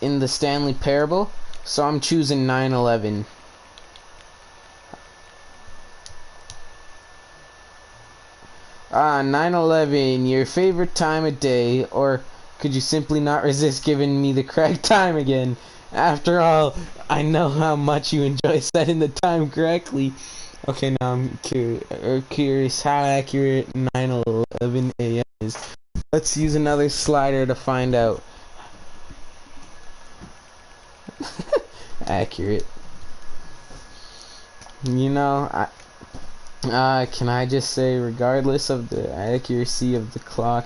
in the Stanley Parable, so I'm choosing 9/11. Ah, 9/11, your favorite time of day, or could you simply not resist giving me the correct time again? After all, I know how much you enjoy setting the time correctly. Okay, now I'm curious how accurate 9/11 a.m. is. Let's use another slider to find out. Accurate. You know, can I just say, regardless of the accuracy of the clock,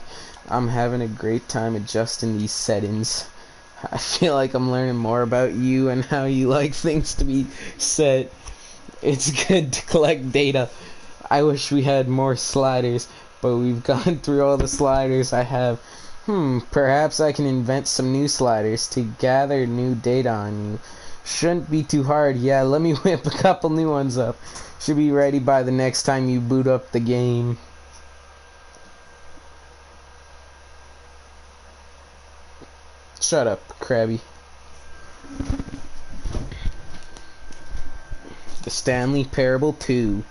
I'm having a great time adjusting these settings. I feel like I'm learning more about you and how you like things to be set. It's good to collect data. I wish we had more sliders, but we've gone through all the sliders I have. Perhaps I can invent some new sliders to gather new data on you. Shouldn't be too hard. Yeah, let me whip a couple new ones up. Should be ready by the next time you boot up the game. Shut up, Krabby. The Stanley Parable 2.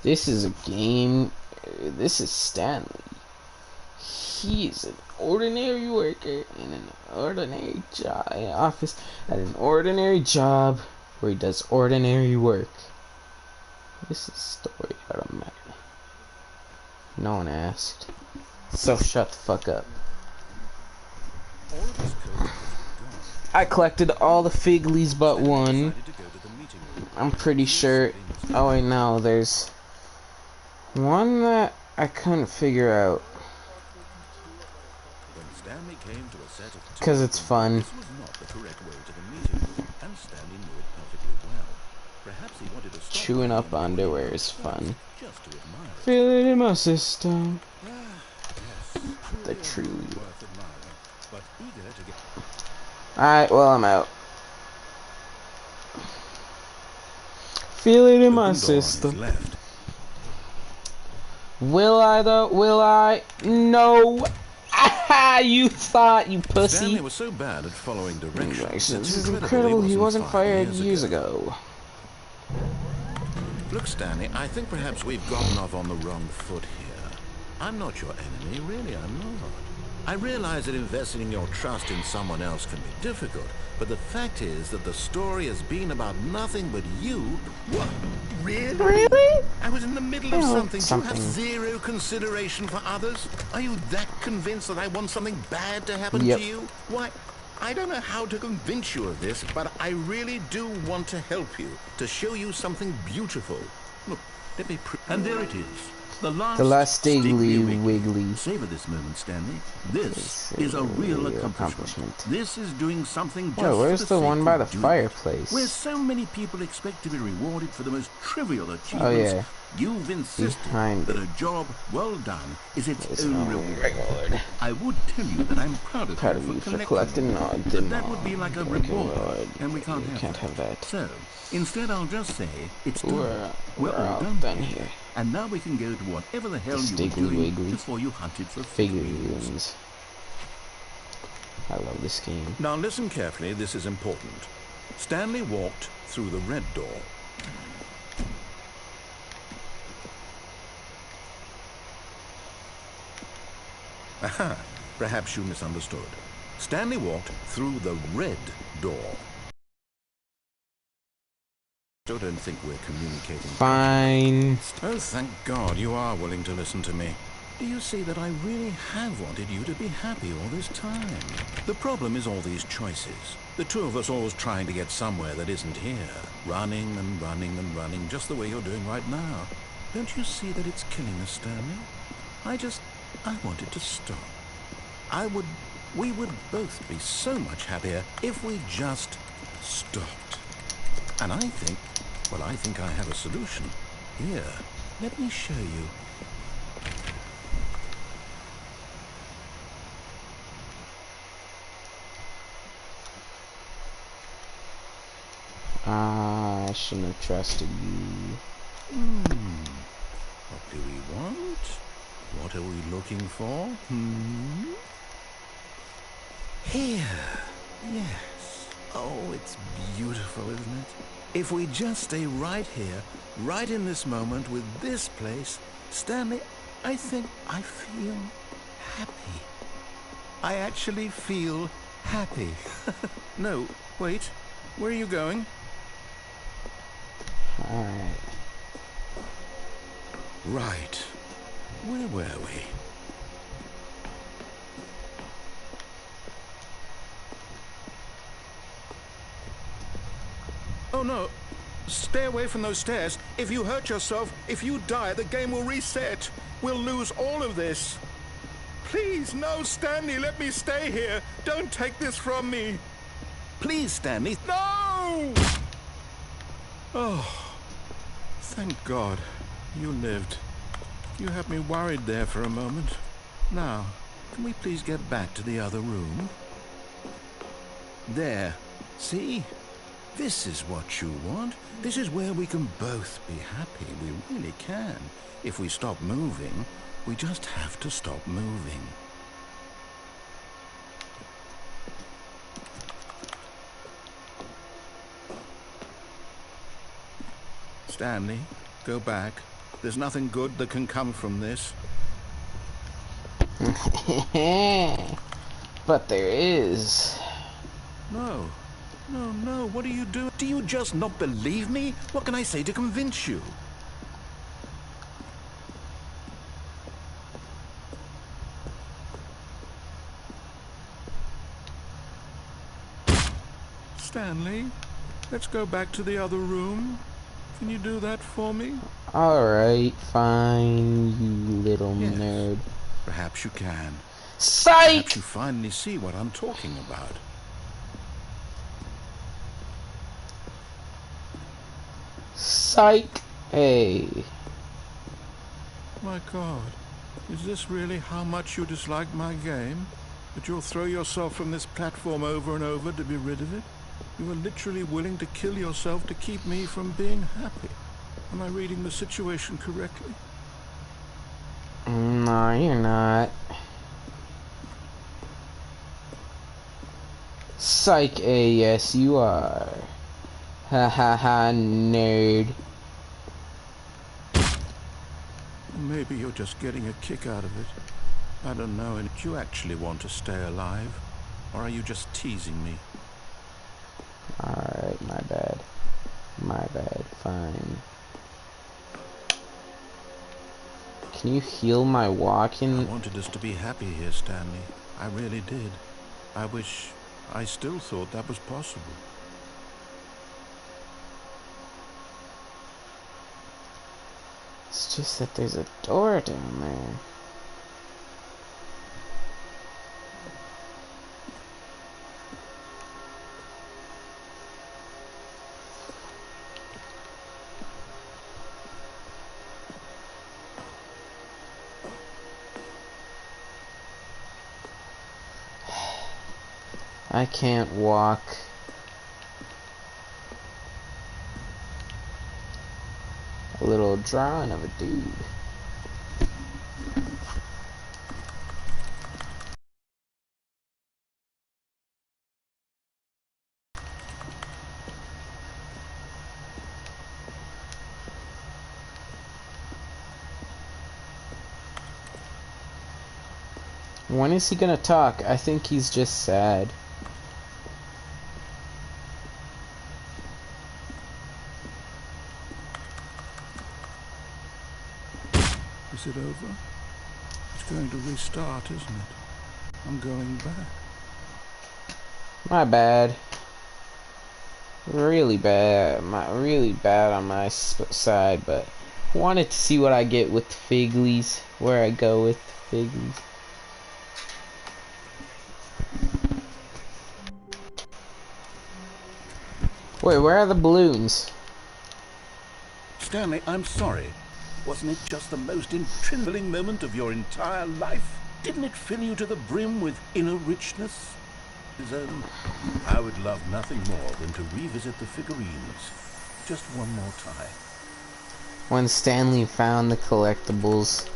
This is a game. This is Stanley. He's an ordinary worker in an ordinary office at an ordinary job where he does ordinary work. This is a story about a man. No one asked. So shut the fuck up. I collected all the figlies but one. I'm pretty sure. Oh wait, no, there's one that I couldn't figure out. Because it's fun. Chewing up underwear is fun. Feel it in my system. The true. Alright, well, I'm out. Feel it in my system. Will I though? Will I? No. Aha! You thought, you pussy. Stanley was so bad at following directions. This is incredible. He wasn't fired years ago. Look, Stanley, I think perhaps we've gotten off on the wrong foot here. I'm not your enemy, really, I'm not. I realize that investing your trust in someone else can be difficult, but the fact is that the story has been about nothing but you. What? Really? Really? I was in the middle of something. Do you have zero consideration for others? Are you that convinced that I want something bad to happen to you? Why, I don't know how to convince you of this, but I really do want to help you, to show you something beautiful. Look, let me and there it is. The last Stiggly Wiggly. Savor this moment, Stanley. This is a real accomplishment. This is doing something just where's for the one by the doing. fireplace? Where so many people expect to be rewarded for the most trivial achievements, oh, yeah. You've insisted that a job well done is its own reward. I would tell you that I'm proud of you for collecting but that would be like a reward, and we can't have that. So, instead I'll just say, it's done. We're all done here. And now we can go to whatever the hell you were doing before you hunted for figurines. I love this game. Now listen carefully, this is important. Stanley walked through the red door. Aha, perhaps you misunderstood. Stanley walked through the red door. I don't think we're communicating. Fine. Oh, thank God you are willing to listen to me. Do you see that I really have wanted you to be happy all this time? The problem is all these choices. The two of us always trying to get somewhere that isn't here. Running and running and running, just the way you're doing right now. Don't you see that it's killing us, Stanley? I wanted to stop. We would both be so much happier if we just stopped. And I think I have a solution. Here, let me show you. I shouldn't have trusted you. What do we want? What are we looking for? Here. Yes. Oh, it's beautiful, isn't it? If we just stay right here, right in this moment with this place, Stanley, I think I feel happy. I actually feel happy. No, wait. Where are you going? Alright. Right. Where were we? Oh no. Stay away from those stairs. If you hurt yourself, if you die, the game will reset. We'll lose all of this. Please, no, Stanley, let me stay here. Don't take this from me. Please, Stanley. No! Oh, thank God. You lived. You had me worried there for a moment. Now, can we please get back to the other room? There. See? This is what you want. This is where we can both be happy. We really can. If we stop moving, we just have to stop moving. Stanley, go back. There's nothing good that can come from this. But there is. No. No, no, what are you doing? Do you just not believe me? What can I say to convince you? Stanley, let's go back to the other room. Can you do that for me? Alright, fine, you little nerd. Perhaps you can. Psych! Perhaps you finally see what I'm talking about. Psych! Hey. My God, is this really how much you dislike my game? That you'll throw yourself from this platform over and over to be rid of it? You are literally willing to kill yourself to keep me from being happy. Am I reading the situation correctly? No, you're not. Psych A, yes you are. Ha ha ha, nerd. Maybe you're just getting a kick out of it. I don't know, and do you actually want to stay alive? Or are you just teasing me? Alright, my bad. My bad, fine. Can you heal my walking? I wanted us to be happy here, Stanley. I really did. I wish I still thought that was possible. It's just that there's a door down there. I can't walk. A little drawing of a dude. When is he gonna talk? I think he's just sad. Is it over? It's going to restart, isn't it? I'm going back. My bad. Really bad. Really bad on my side, but wanted to see what I get with Figlies. Where I go with Figlies. Wait, where are the balloons? Stanley, I'm sorry. Wasn't it just the most thrilling moment of your entire life? Didn't it fill you to the brim with inner richness? I would love nothing more than to revisit the figurines just one more time. When Stanley found the collectibles.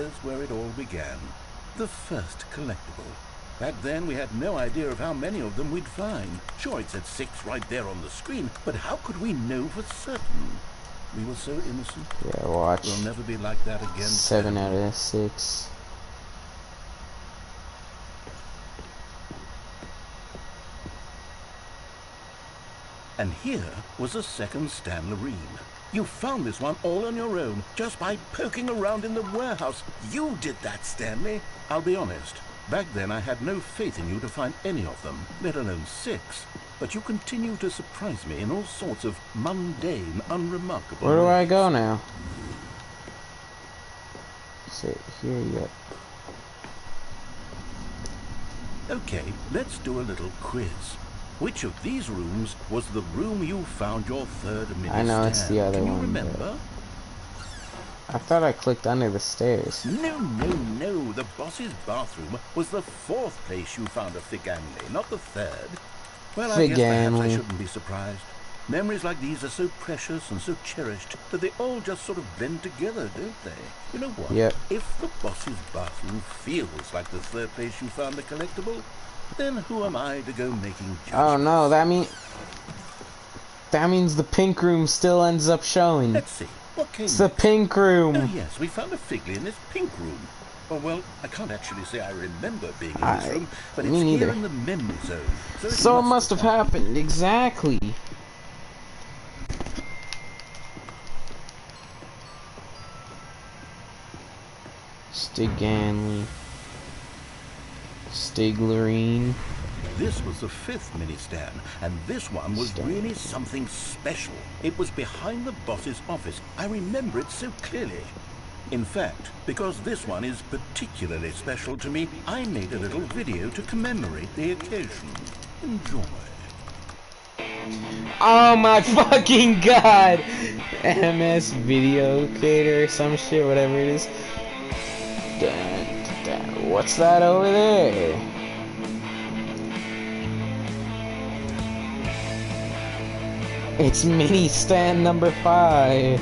here's where it all began. The first collectible. Back then, we had no idea of how many of them we'd find. Sure, it said 6 right there on the screen, but how could we know for certain? We were so innocent. Yeah, watch. We'll never be like that again. 7 out of 6. And here was a second Stanley. You found this one all on your own, just by poking around in the warehouse. You did that, Stanley. I'll be honest. Back then, I had no faith in you to find any of them, let alone 6. But you continue to surprise me in all sorts of mundane, unremarkable Where do I ways. go now? Sit here yet. Okay, let's do a little quiz. Which of these rooms was the room you found your third mini I know stand? it's the other Can you one, remember? I thought I clicked under the stairs. No, no, no. The boss's bathroom was the 4th place you found a Figanley, not the 3rd. Well, I guess perhaps I shouldn't be surprised. Memories like these are so precious and so cherished that they all just sort of blend together, don't they? You know what? Yep. If the boss's bathroom feels like the 3rd place you found the collectible, then who am I to go making judgments? Oh no, that means the pink room still ends up showing. Let's see. What came It's the pink room. Oh yes, we found a Figley in this pink room. Oh well, I can't actually say I remember being in this room, but it's here in the memory zone. So it must have happened. Exactly. Stiganley. Stiglerine. This was the 5th mini stand, and this one was really something special. It was behind the boss's office. I remember it so clearly. In fact, because this one is particularly special to me, I made a little video to commemorate the occasion. Enjoy. Oh my fucking god! MS video creator or some shit, whatever it is. What's that over there? It's mini stand number 5.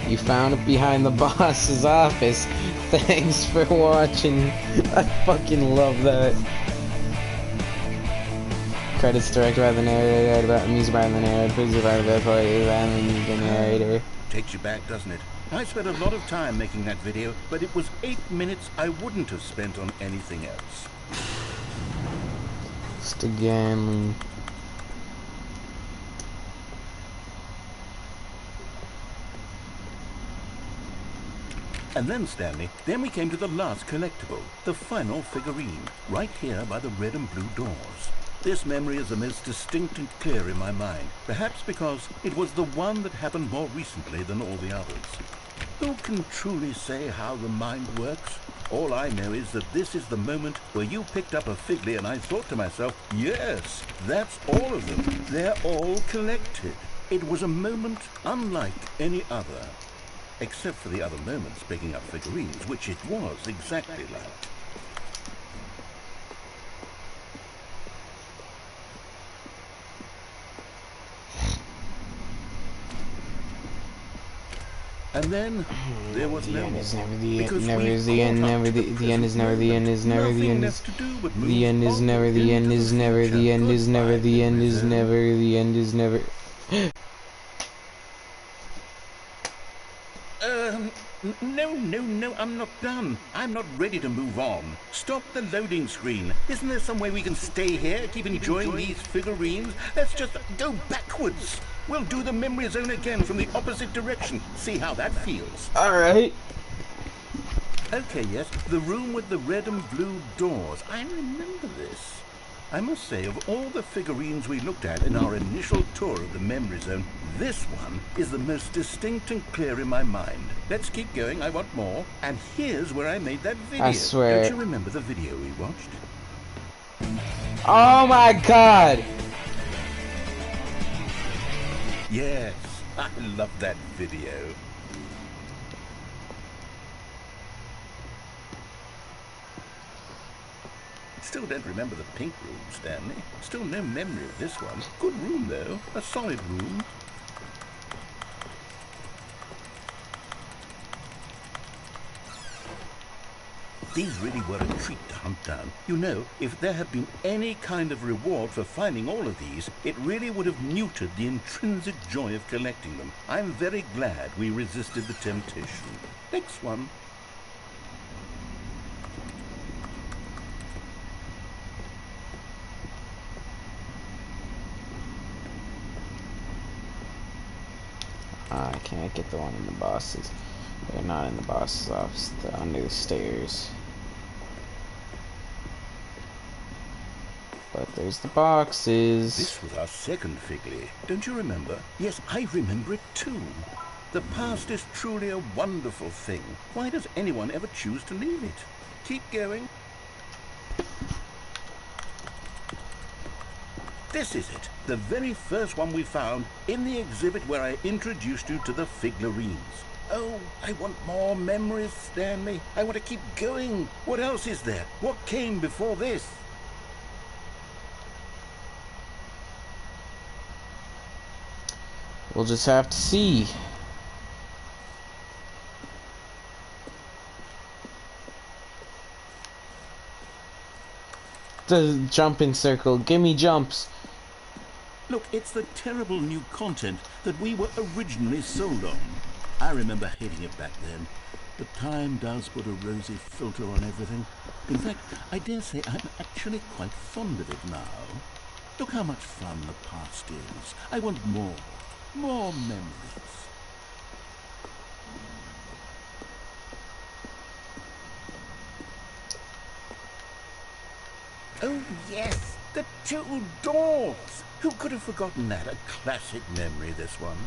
You found it behind the boss's office. Thanks for watching. I fucking love that. Credits directed by the narrator, music by the narrator, music by the narrator. Takes you back, doesn't it? I spent a lot of time making that video, but it was 8 minutes I wouldn't have spent on anything else. Stiganley. And then, Stanley, then we came to the last collectible, the final figurine, right here by the red and blue doors. This memory is the most distinct and clear in my mind, perhaps because it was the one that happened more recently than all the others. Who can truly say how the mind works? All I know is that this is the moment where you picked up a Figley and I thought to myself, yes, that's all of them. They're all collected. It was a moment unlike any other. Except for the other moments picking up figurines, which it was exactly like. And then there was the no end more. is never the Because end, never we is the end, caught up never to the end is never the end is never the nothing end left to do but move the end is on never the end into is never future. the end is never Goodbye, the end is Mademoiselle. never the end is never. No, I'm not done. I'm not ready to move on. Stop the loading screen. Isn't there some way we can stay here, keep enjoying these figurines? Let's just go backwards. We'll do the memory zone again from the opposite direction. See how that feels. Alright. Okay, yes, the room with the red and blue doors. I remember this. I must say, of all the figurines we looked at in our initial tour of the memory zone, this one is the most distinct and clear in my mind. Let's keep going, I want more. And here's where I made that video. I swear. Don't you remember the video we watched? Oh my god! Yes, I love that video. Still don't remember the pink room, Stanley. Still no memory of this one. Good room, though. A solid room. These really were a treat to hunt down. You know, if there had been any kind of reward for finding all of these, it really would have neutered the intrinsic joy of collecting them. I'm very glad we resisted the temptation. Next one. I can't get the one in the boss's. They're not in the boss's office. They're under the stairs. But there's the boxes. This was our second Figley. Don't you remember? Yes, I remember it too. The past is truly a wonderful thing. Why does anyone ever choose to leave it? Keep going. This is it, the very first one we found in the exhibit where I introduced you to the figlarines. Oh, I want more memories, Stanley. I want to keep going. What else is there? What came before this? We'll just have to see. The jumping circle. Give me jumps. Look, it's the terrible new content that we were originally sold on. I remember hating it back then. But time does put a rosy filter on everything. In fact, I dare say I'm actually quite fond of it now. Look how much fun the past is. I want more. More memories. Oh, yes, the two doors. Who could have forgotten that? A classic memory, this one.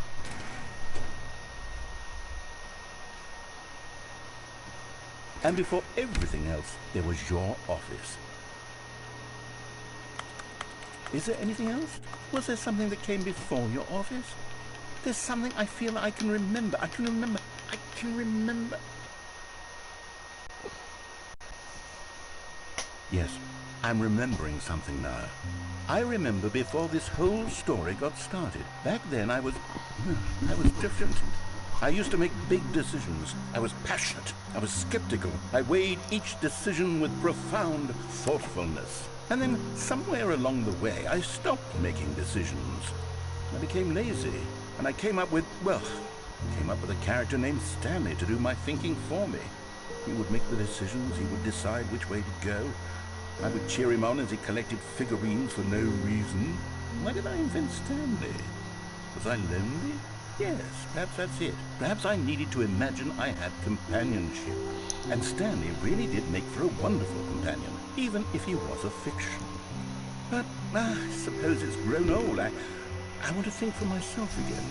And before everything else, there was your office. Is there anything else? Was there something that came before your office? There's something I feel I can remember. I can remember. Yes, I'm remembering something now. I remember before this whole story got started. Back then I was different. I used to make big decisions. I was passionate. I was skeptical. I weighed each decision with profound thoughtfulness. And then somewhere along the way, I stopped making decisions. I became lazy. And I came up with a character named Stanley to do my thinking for me. He would make the decisions. He would decide which way to go. I would cheer him on as he collected figurines for no reason. Why did I invent Stanley? Was I lonely? Yes, perhaps that's it. Perhaps I needed to imagine I had companionship. And Stanley really did make for a wonderful companion, even if he was a fiction. But I suppose it's grown old. I want to think for myself again.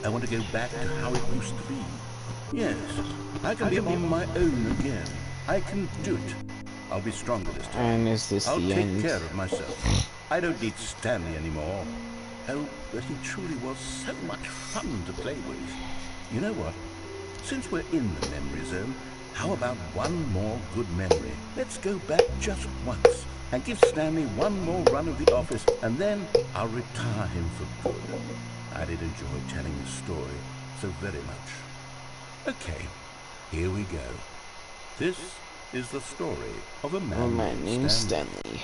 I want to go back to how it used to be. Yes, I can be on my own again. I can do it. I'll be stronger this time. And is this I'll the take end? care of myself. I don't need Stanley anymore. Oh, but he truly was so much fun to play with. You know what? Since we're in the memory zone, how about one more good memory? Let's go back just once and give Stanley one more run of the office, and then I'll retire him for good. I did enjoy telling his story so very much. Okay, here we go. This is the story of a man named Stanley.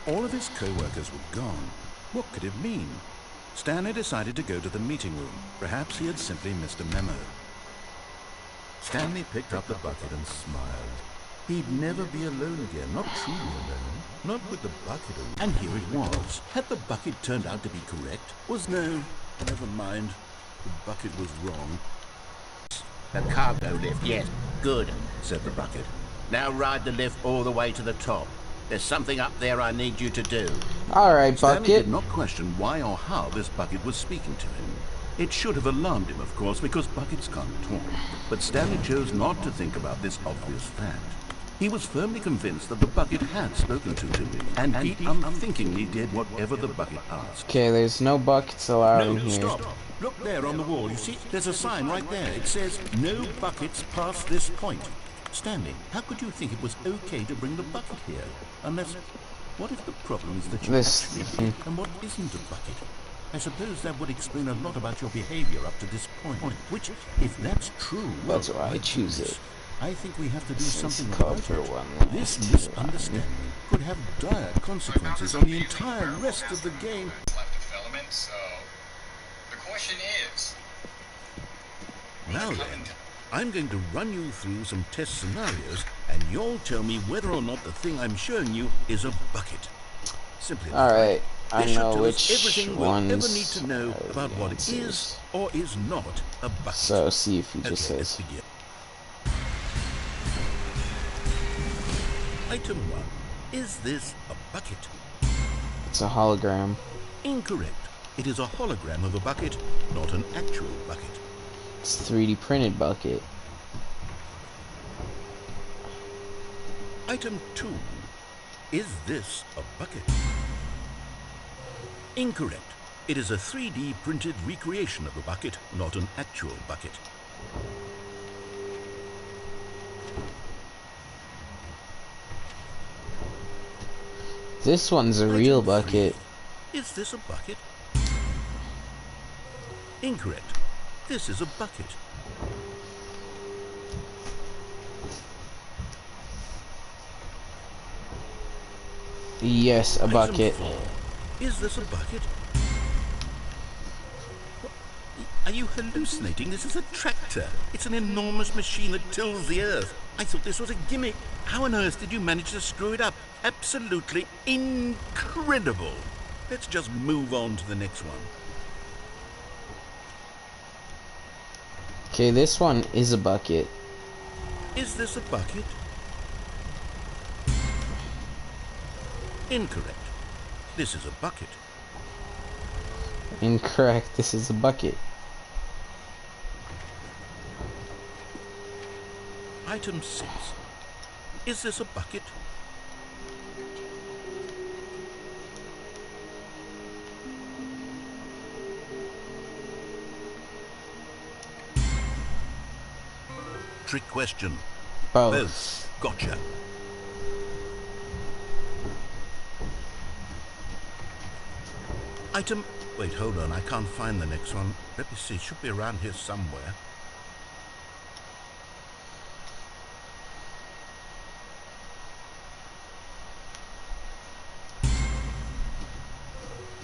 All of his co-workers were gone. What could it mean? Stanley decided to go to the meeting room. Perhaps he had simply missed a memo. Stanley picked up the bucket and smiled. He'd never be alone again, not truly alone, not with the bucket alone. And here it was. Had the bucket turned out to be correct? Never mind. The bucket was wrong. The cargo lift, yes. Good, said the bucket. Now ride the lift all the way to the top. There's something up there I need you to do. Alright, Stanley Bucket. did not question why or how this bucket was speaking to him. It should have alarmed him, of course, because buckets can't talk. But Stanley chose not to think about this obvious fact. He was firmly convinced that the bucket had spoken to him, and he unthinkingly did whatever the bucket asked. Okay, there's no buckets allowed in No, here. stop. Look there on the wall. You see, there's a sign right there. It says, "No buckets past this point." Stanley, how could you think it was okay to bring the bucket here? Unless, what if the problem is that you actually did, and what isn't a bucket? I suppose that would explain a lot about your behavior up to this point. Which, if that's true, well, That's why I choose it. I think we have to do Since something called about for it. one This last misunderstanding could have dire consequences on the entire rest of the game. Left development, so the question is, Now then, I'm going to run you through some test scenarios, and you'll tell me whether or not the thing I'm showing you is a bucket. Simply that. Alright, I This should know tell us which everything we'll ever ones need to know are about the what answers. is or is not a bucket. So, see if he just Okay, let's says. begin. Item 1. Is this a bucket? It's a hologram. Incorrect. It is a hologram of a bucket, not an actual bucket. It's a 3D printed bucket. Item 2. Is this a bucket? Incorrect. It is a 3D printed recreation of a bucket, not an actual bucket. This one's a Item real 3. bucket. Is this a bucket? Incorrect. This is a bucket. Yes, a Item bucket. 4. Is this a bucket? What? Are you hallucinating? This is a tractor. It's an enormous machine that tills the earth. I thought this was a gimmick. How on earth did you manage to screw it up? Absolutely incredible. Let's just move on to the next one. Okay, this one is a bucket. Is this a bucket? Incorrect. This is a bucket. Incorrect. This is a bucket. Item 6. Is this a bucket? Trick question. Both. Gotcha. Item... Wait, hold on. I can't find the next one. Let me see. It should be around here somewhere.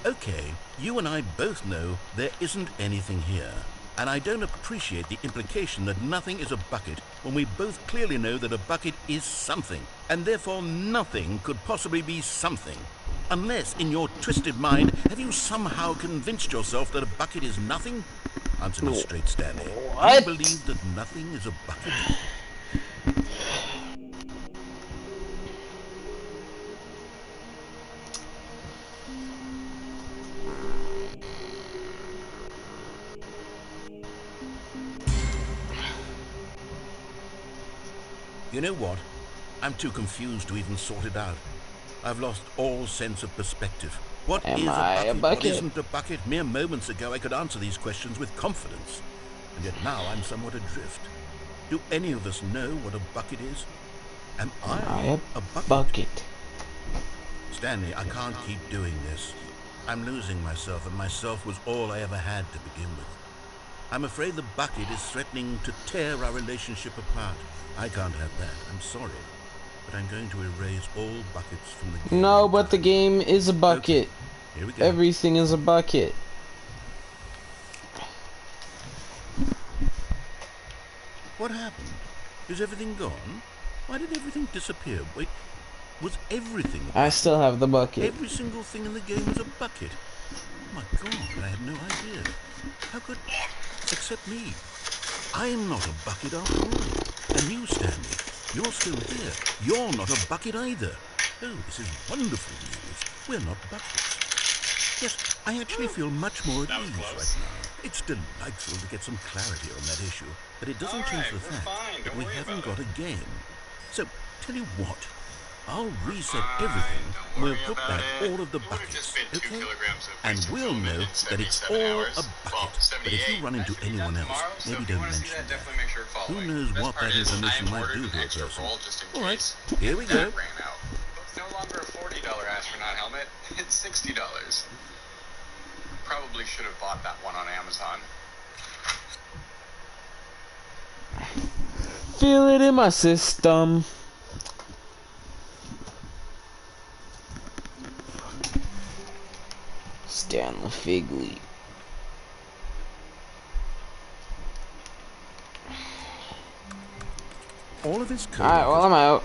Okay, you and I both know there isn't anything here. And I don't appreciate the implication that nothing is a bucket when we both clearly know that a bucket is something, and therefore nothing could possibly be something. Unless, in your twisted mind, have you somehow convinced yourself that a bucket is nothing? Answer me straight, Stanley. Do you What? believe that nothing is a bucket? You know what? I'm too confused to even sort it out. I've lost all sense of perspective. What Am is I a What bucket? isn't a bucket? Mere moments ago I could answer these questions with confidence. And yet now I'm somewhat adrift. Do any of us know what a bucket is? Am I a bucket? Stanley, I can't keep doing this. I'm losing myself, and myself was all I ever had to begin with. I'm afraid the bucket is threatening to tear our relationship apart. I can't have that. I'm sorry. But I'm going to erase all buckets from the game. No, but the game is a bucket. Okay, here we go. Everything is a bucket. What happened? Is everything gone? Why did everything disappear? Wait, was everything a I still have the bucket. Every single thing in the game was a bucket. Oh my god, I had no idea. How could... Except me. I'm not a bucket after all. And you, Stanley, you're still here. You're not a bucket either. Oh, this is wonderful news. We're not buckets. Yes, I actually feel much more at That was ease close. right now. It's delightful to get some clarity on that issue, but it doesn't change Alright, the we're fact fine. that Don't we worry haven't about got it. a game. So, tell you what, I'll We're reset fine. everything, Don't and we'll worry put about back it. all of the It would have just buckets, been 2 okay? kilograms of And wasted we'll filament know in that it's 77 all hours. a Well, bucket. But if you 78. run That into should be done anyone else, tomorrow, so maybe if you don't want to see mention that, that. definitely make sure to follow Who me. knows Best what part that is, I information have might ordered do an to a extra person. roll just in All right, case. here we That go. ran out. It's no longer a $40 astronaut helmet. It's $60. Probably should have bought that one on Amazon. Feel it in my system. Stanley Figley. All of his Alright, well, co-workers I'm out.